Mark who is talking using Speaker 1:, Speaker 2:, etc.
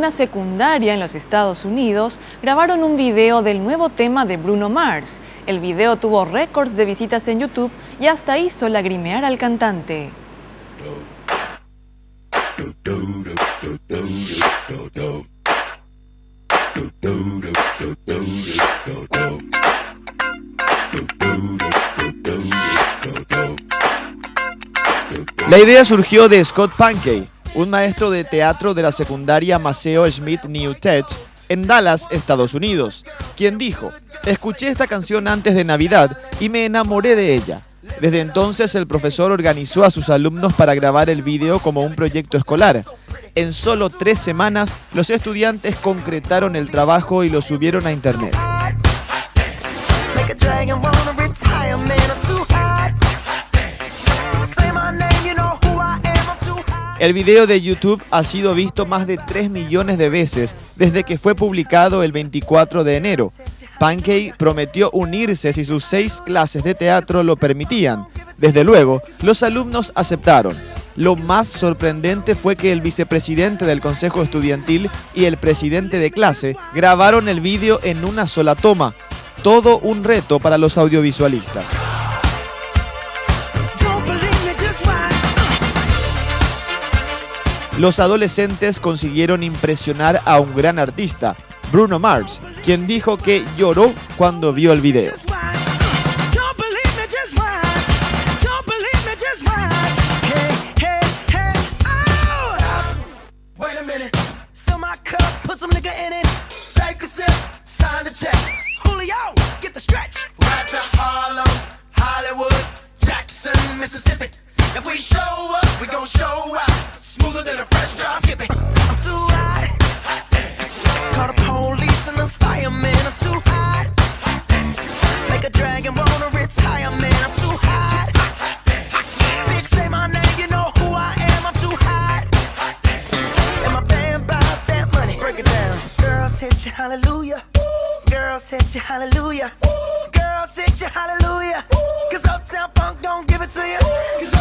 Speaker 1: una secundaria en los Estados Unidos grabaron un video del nuevo tema de Bruno Mars. El video tuvo récords de visitas en YouTube y hasta hizo lagrimear al cantante.
Speaker 2: La idea surgió de Scott Pankey, un maestro de teatro de la secundaria Maceo Smith New Tech en Dallas, Estados Unidos, quien dijo: "Escuché esta canción antes de Navidad y me enamoré de ella". Desde entonces el profesor organizó a sus alumnos para grabar el video como un proyecto escolar. En solo 3 semanas, los estudiantes concretaron el trabajo y lo subieron a internet. El video de YouTube ha sido visto más de 3 millones de veces desde que fue publicado el 24 de enero. Pankey prometió unirse si sus 6 clases de teatro lo permitían. Desde luego, los alumnos aceptaron. Lo más sorprendente fue que el vicepresidente del Consejo Estudiantil y el presidente de clase grabaron el video en una sola toma. Todo un reto para los audiovisualistas. Los adolescentes consiguieron impresionar a un gran artista, Bruno Mars, quien dijo que lloró cuando vio el video.
Speaker 3: Smoother than a fresh drop skipping. I'm too hot. Call the police and the fireman. I'm too hot. Make a dragon wanna retire, man. I'm too hot. Bitch, say my name, you know who I am. I'm too hot. And my band bought that money. Break it down. Girls hit you, hallelujah. Girls hit you, hallelujah. Girls hit you, hallelujah. 'Cause Uptown Funk don't give it to you.